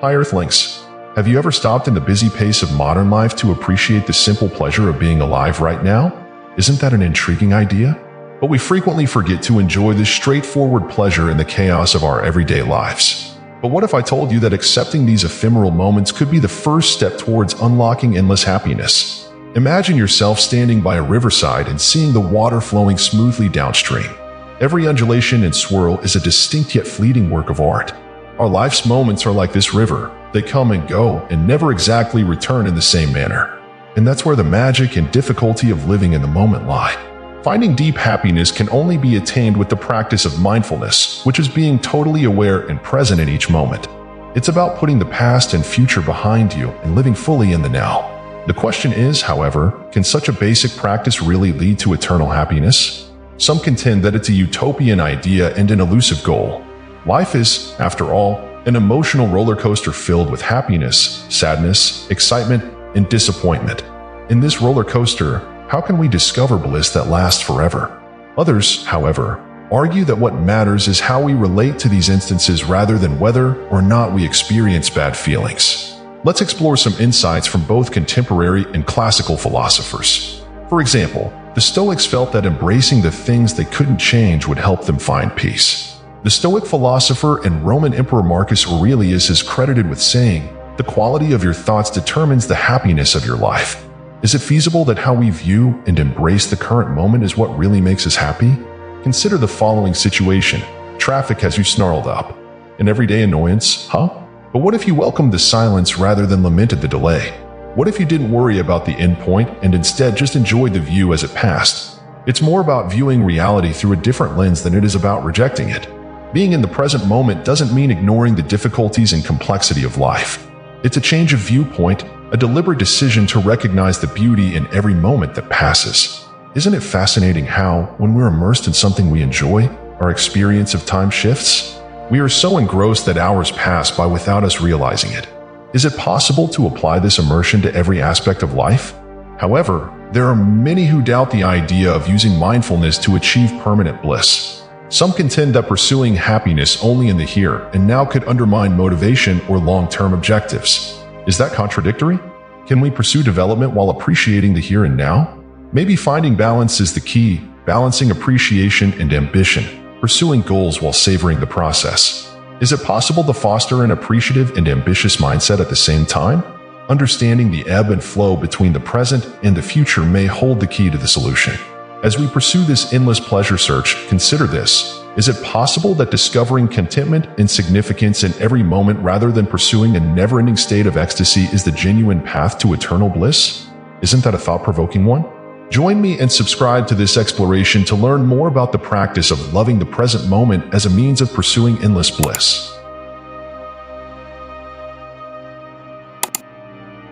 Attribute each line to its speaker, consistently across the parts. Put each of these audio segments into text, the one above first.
Speaker 1: Hi Earthlings. Have you ever stopped in the busy pace of modern life to appreciate the simple pleasure of being alive right now? Isn't that an intriguing idea? But we frequently forget to enjoy this straightforward pleasure in the chaos of our everyday lives. But what if I told you that accepting these ephemeral moments could be the first step towards unlocking endless happiness? Imagine yourself standing by a riverside and seeing the water flowing smoothly downstream. Every undulation and swirl is a distinct yet fleeting work of art. Our life's moments are like this river. They come and go and never exactly return in the same manner. And that's where the magic and difficulty of living in the moment lie. Finding deep happiness can only be attained with the practice of mindfulness, which is being totally aware and present in each moment. It's about putting the past and future behind you and living fully in the now. The question is, however, can such a basic practice really lead to eternal happiness? Some contend that it's a utopian idea and an elusive goal. Life is, after all, an emotional roller coaster filled with happiness, sadness, excitement, and disappointment. In this roller coaster, how can we discover bliss that lasts forever? Others, however, argue that what matters is how we relate to these instances rather than whether or not we experience bad feelings. Let's explore some insights from both contemporary and classical philosophers. For example, the Stoics felt that embracing the things they couldn't change would help them find peace. The Stoic philosopher and Roman Emperor Marcus Aurelius is credited with saying, "The quality of your thoughts determines the happiness of your life." Is it feasible that how we view and embrace the current moment is what really makes us happy? Consider the following situation. Traffic has you snarled up. An everyday annoyance, huh? But what if you welcomed the silence rather than lamented the delay? What if you didn't worry about the end point and instead just enjoyed the view as it passed? It's more about viewing reality through a different lens than it is about rejecting it. Being in the present moment doesn't mean ignoring the difficulties and complexity of life. It's a change of viewpoint, a deliberate decision to recognize the beauty in every moment that passes. Isn't it fascinating how, when we're immersed in something we enjoy, our experience of time shifts? We are so engrossed that hours pass by without us realizing it. Is it possible to apply this immersion to every aspect of life? However, there are many who doubt the idea of using mindfulness to achieve permanent bliss. Some contend that pursuing happiness only in the here and now could undermine motivation or long-term objectives. Is that contradictory? Can we pursue development while appreciating the here and now? Maybe finding balance is the key, balancing appreciation and ambition, pursuing goals while savoring the process. Is it possible to foster an appreciative and ambitious mindset at the same time? Understanding the ebb and flow between the present and the future may hold the key to the solution. As we pursue this endless pleasure search, consider this. Is it possible that discovering contentment and significance in every moment rather than pursuing a never-ending state of ecstasy is the genuine path to eternal bliss? Isn't that a thought-provoking one? Join me and subscribe to this exploration to learn more about the practice of loving the present moment as a means of pursuing endless bliss.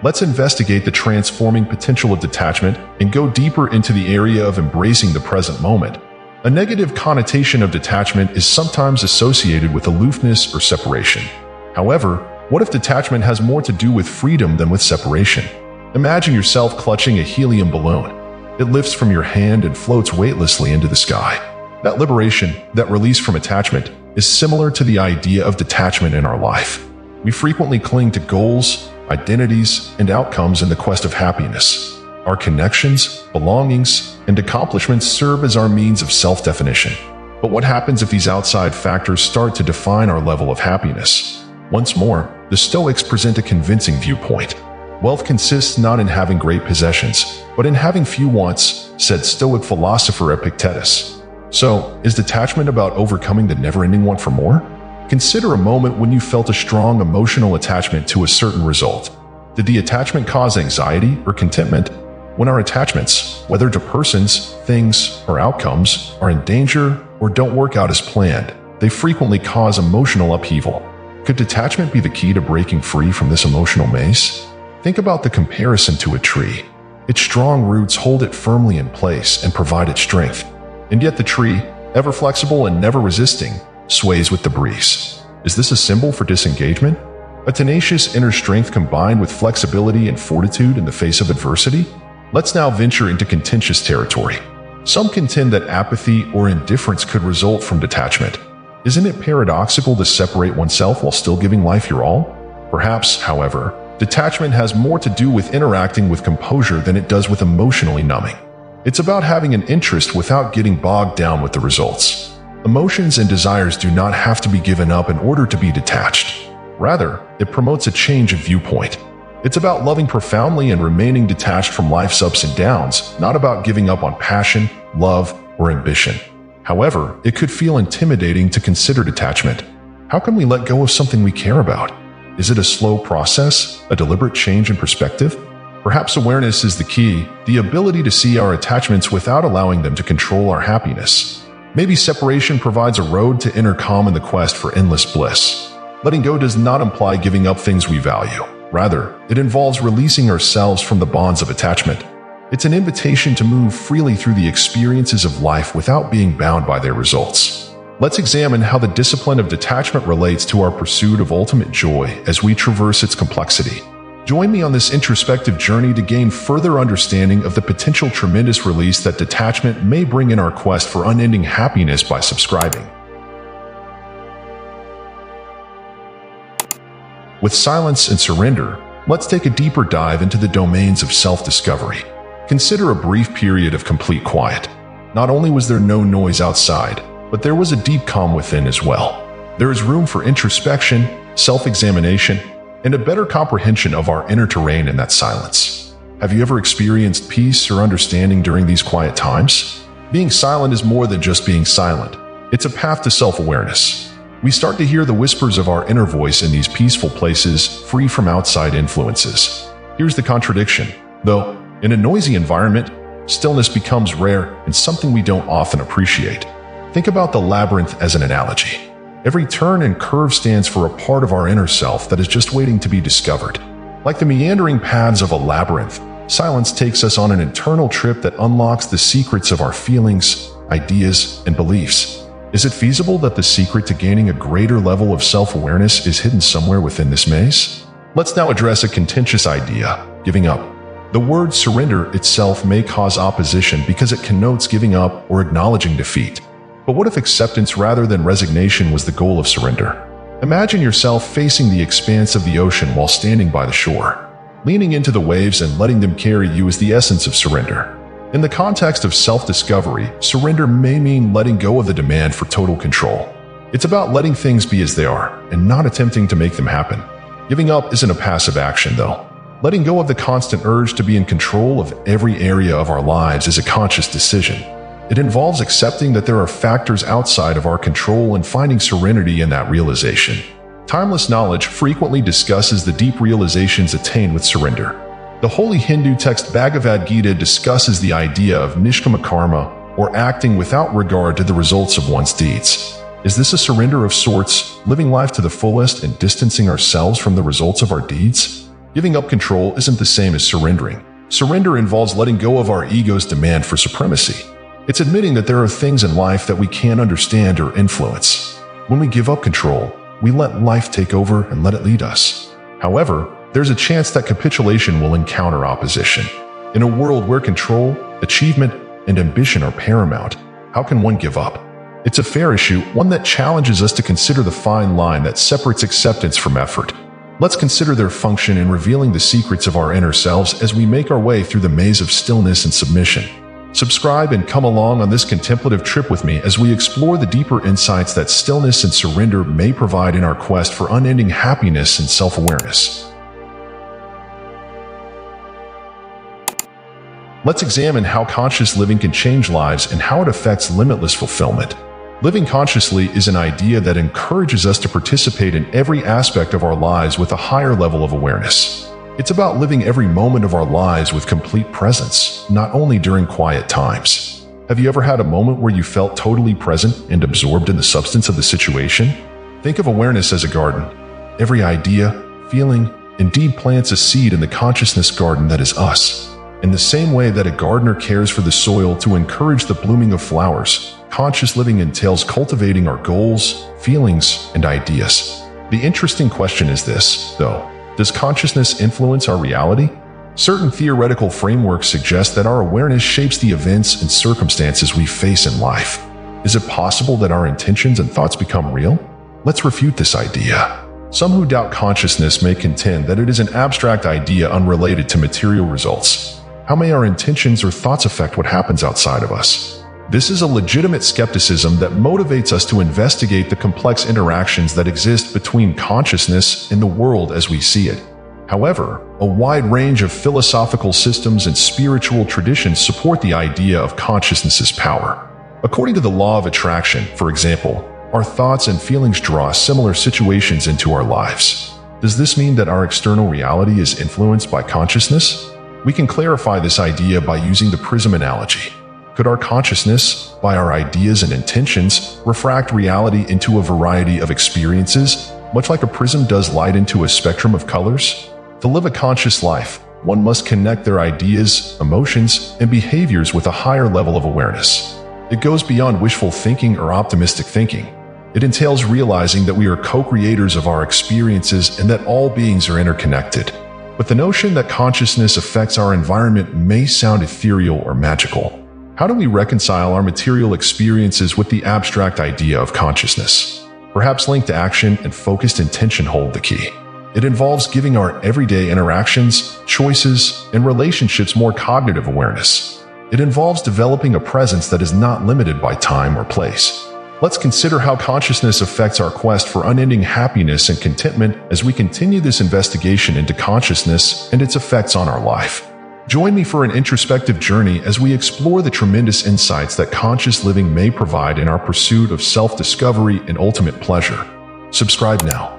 Speaker 1: Let's investigate the transforming potential of detachment and go deeper into the area of embracing the present moment. A negative connotation of detachment is sometimes associated with aloofness or separation. However, what if detachment has more to do with freedom than with separation? Imagine yourself clutching a helium balloon. It lifts from your hand and floats weightlessly into the sky. That liberation, that release from attachment, is similar to the idea of detachment in our life. We frequently cling to goals, identities, and outcomes in the quest of happiness. Our connections, belongings, and accomplishments serve as our means of self-definition. But what happens if these outside factors start to define our level of happiness? Once more, the Stoics present a convincing viewpoint. Wealth consists not in having great possessions, but in having few wants, said Stoic philosopher Epictetus. So, is detachment about overcoming the never-ending want for more? Consider a moment when you felt a strong emotional attachment to a certain result. Did the attachment cause anxiety or contentment? When our attachments, whether to persons, things, or outcomes, are in danger or don't work out as planned, they frequently cause emotional upheaval. Could detachment be the key to breaking free from this emotional maze? Think about the comparison to a tree. Its strong roots hold it firmly in place and provide it strength. And yet the tree, ever flexible and never resisting, sways with the breeze. Is this a symbol for disengagement? A tenacious inner strength combined with flexibility and fortitude in the face of adversity? Let's now venture into contentious territory. Some contend that apathy or indifference could result from detachment. Isn't it paradoxical to separate oneself while still giving life your all? Perhaps, however, detachment has more to do with interacting with composure than it does with emotionally numbing. It's about having an interest without getting bogged down with the results. Emotions and desires do not have to be given up in order to be detached. Rather, it promotes a change of viewpoint. It's about loving profoundly and remaining detached from life's ups and downs, not about giving up on passion, love, or ambition. However, it could feel intimidating to consider detachment. How can we let go of something we care about? Is it a slow process, a deliberate change in perspective? Perhaps awareness is the key, the ability to see our attachments without allowing them to control our happiness. Maybe separation provides a road to inner calm in the quest for endless bliss. Letting go does not imply giving up things we value. Rather, it involves releasing ourselves from the bonds of attachment. It's an invitation to move freely through the experiences of life without being bound by their results. Let's examine how the discipline of detachment relates to our pursuit of ultimate joy as we traverse its complexity. Join me on this introspective journey to gain further understanding of the potential tremendous release that detachment may bring in our quest for unending happiness by subscribing. With silence and surrender, let's take a deeper dive into the domains of self-discovery. Consider a brief period of complete quiet. Not only was there no noise outside, but there was a deep calm within as well. There is room for introspection, self-examination, and a better comprehension of our inner terrain in that silence. Have you ever experienced peace or understanding during these quiet times? Being silent is more than just being silent. It's a path to self-awareness. We start to hear the whispers of our inner voice in these peaceful places, free from outside influences. Here's the contradiction, though. In a noisy environment, stillness becomes rare and something we don't often appreciate. Think about the labyrinth as an analogy. Every turn and curve stands for a part of our inner self that is just waiting to be discovered. Like the meandering paths of a labyrinth, silence takes us on an internal trip that unlocks the secrets of our feelings, ideas, and beliefs. Is it feasible that the secret to gaining a greater level of self-awareness is hidden somewhere within this maze? Let's now address a contentious idea: giving up. The word surrender itself may cause opposition because it connotes giving up or acknowledging defeat. But what if acceptance rather than resignation was the goal of surrender? Imagine yourself facing the expanse of the ocean while standing by the shore. Leaning into the waves and letting them carry you is the essence of surrender. In the context of self-discovery, surrender may mean letting go of the demand for total control. It's about letting things be as they are and not attempting to make them happen. Giving up isn't a passive action, though. Letting go of the constant urge to be in control of every area of our lives is a conscious decision. It involves accepting that there are factors outside of our control and finding serenity in that realization. Timeless knowledge frequently discusses the deep realizations attained with surrender. The holy Hindu text Bhagavad Gita discusses the idea of nishkama karma, or acting without regard to the results of one's deeds. Is this a surrender of sorts, living life to the fullest and distancing ourselves from the results of our deeds? Giving up control isn't the same as surrendering. Surrender involves letting go of our ego's demand for supremacy. It's admitting that there are things in life that we can't understand or influence. When we give up control, we let life take over and let it lead us. However, there's a chance that capitulation will encounter opposition. In a world where control, achievement, and ambition are paramount, how can one give up? It's a fair issue, one that challenges us to consider the fine line that separates acceptance from effort. Let's consider their function in revealing the secrets of our inner selves as we make our way through the maze of stillness and submission. Subscribe and come along on this contemplative trip with me as we explore the deeper insights that stillness and surrender may provide in our quest for unending happiness and self-awareness. Let's examine how conscious living can change lives and how it affects limitless fulfillment. Living consciously is an idea that encourages us to participate in every aspect of our lives with a higher level of awareness. It's about living every moment of our lives with complete presence, not only during quiet times. Have you ever had a moment where you felt totally present and absorbed in the substance of the situation? Think of awareness as a garden. Every idea, feeling, and deed plants a seed in the consciousness garden that is us. In the same way that a gardener cares for the soil to encourage the blooming of flowers, conscious living entails cultivating our goals, feelings, and ideas. The interesting question is this, though. Does consciousness influence our reality? Certain theoretical frameworks suggest that our awareness shapes the events and circumstances we face in life. Is it possible that our intentions and thoughts become real? Let's refute this idea. Some who doubt consciousness may contend that it is an abstract idea unrelated to material results. How may our intentions or thoughts affect what happens outside of us? This is a legitimate skepticism that motivates us to investigate the complex interactions that exist between consciousness and the world as we see it. However, a wide range of philosophical systems and spiritual traditions support the idea of consciousness's power. According to the law of attraction, for example, our thoughts and feelings draw similar situations into our lives. Does this mean that our external reality is influenced by consciousness? We can clarify this idea by using the prism analogy. Could our consciousness, by our ideas and intentions, refract reality into a variety of experiences, much like a prism does light into a spectrum of colors? To live a conscious life, one must connect their ideas, emotions, and behaviors with a higher level of awareness. It goes beyond wishful thinking or optimistic thinking. It entails realizing that we are co-creators of our experiences and that all beings are interconnected. But the notion that consciousness affects our environment may sound ethereal or magical. How do we reconcile our material experiences with the abstract idea of consciousness? Perhaps linked action and focused intention hold the key. It involves giving our everyday interactions, choices, and relationships more cognitive awareness. It involves developing a presence that is not limited by time or place. Let's consider how consciousness affects our quest for unending happiness and contentment as we continue this investigation into consciousness and its effects on our life. Join me for an introspective journey as we explore the tremendous insights that conscious living may provide in our pursuit of self-discovery and ultimate pleasure. Subscribe now.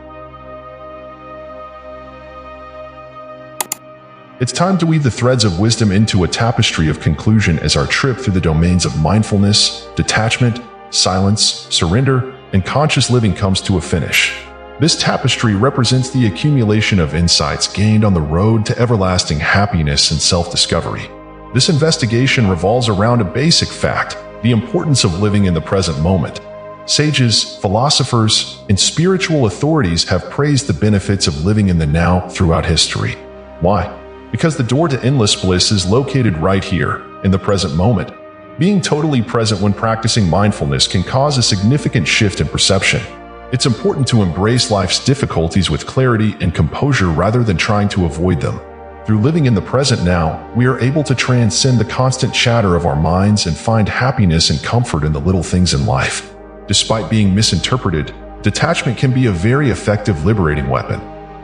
Speaker 1: It's time to weave the threads of wisdom into a tapestry of conclusion as our trip through the domains of mindfulness, detachment, silence, surrender, and conscious living comes to a finish. This tapestry represents the accumulation of insights gained on the road to everlasting happiness and self-discovery. This investigation revolves around a basic fact: the importance of living in the present moment. Sages, philosophers, and spiritual authorities have praised the benefits of living in the now throughout history. Why? Because the door to endless bliss is located right here, in the present moment. Being totally present when practicing mindfulness can cause a significant shift in perception. It's important to embrace life's difficulties with clarity and composure rather than trying to avoid them. Through living in the present now, we are able to transcend the constant chatter of our minds and find happiness and comfort in the little things in life. Despite being misinterpreted, detachment can be a very effective liberating weapon.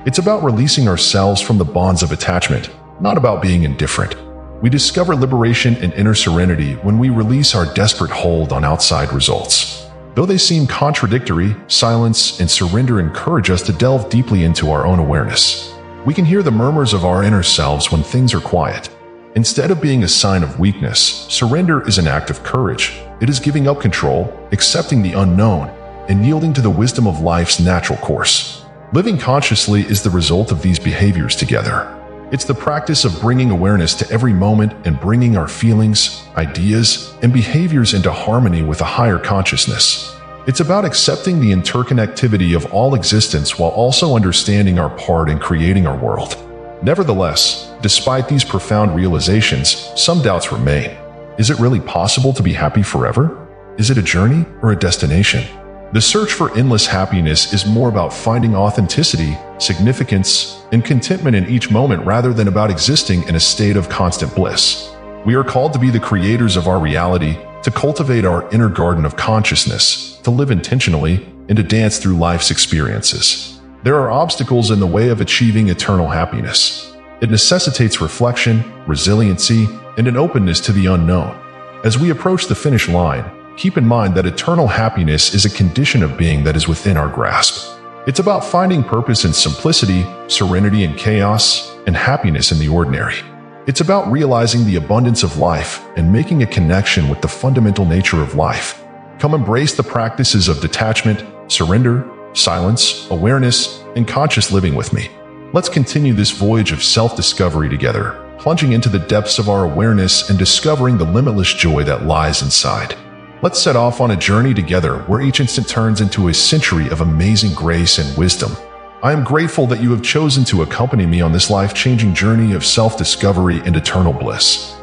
Speaker 1: It's about releasing ourselves from the bonds of attachment, not about being indifferent. We discover liberation and inner serenity when we release our desperate hold on outside results. Though they seem contradictory, silence and surrender encourage us to delve deeply into our own awareness. We can hear the murmurs of our inner selves when things are quiet. Instead of being a sign of weakness, surrender is an act of courage. It is giving up control, accepting the unknown, and yielding to the wisdom of life's natural course. Living consciously is the result of these behaviors together. It's the practice of bringing awareness to every moment and bringing our feelings, ideas, and behaviors into harmony with a higher consciousness. It's about accepting the interconnectivity of all existence while also understanding our part in creating our world. Nevertheless, despite these profound realizations, some doubts remain. Is it really possible to be happy forever? Is it a journey or a destination? The search for endless happiness is more about finding authenticity, significance, and contentment in each moment rather than about existing in a state of constant bliss. We are called to be the creators of our reality, to cultivate our inner garden of consciousness, to live intentionally, and to dance through life's experiences. There are obstacles in the way of achieving eternal happiness. It necessitates reflection, resiliency, and an openness to the unknown. As we approach the finish line, keep in mind that eternal happiness is a condition of being that is within our grasp. It's about finding purpose in simplicity, serenity in chaos, and happiness in the ordinary. It's about realizing the abundance of life and making a connection with the fundamental nature of life. Come embrace the practices of detachment, surrender, silence, awareness, and conscious living with me. Let's continue this voyage of self-discovery together, plunging into the depths of our awareness and discovering the limitless joy that lies inside. Let's set off on a journey together where each instant turns into a century of amazing grace and wisdom. I am grateful that you have chosen to accompany me on this life-changing journey of self-discovery and eternal bliss.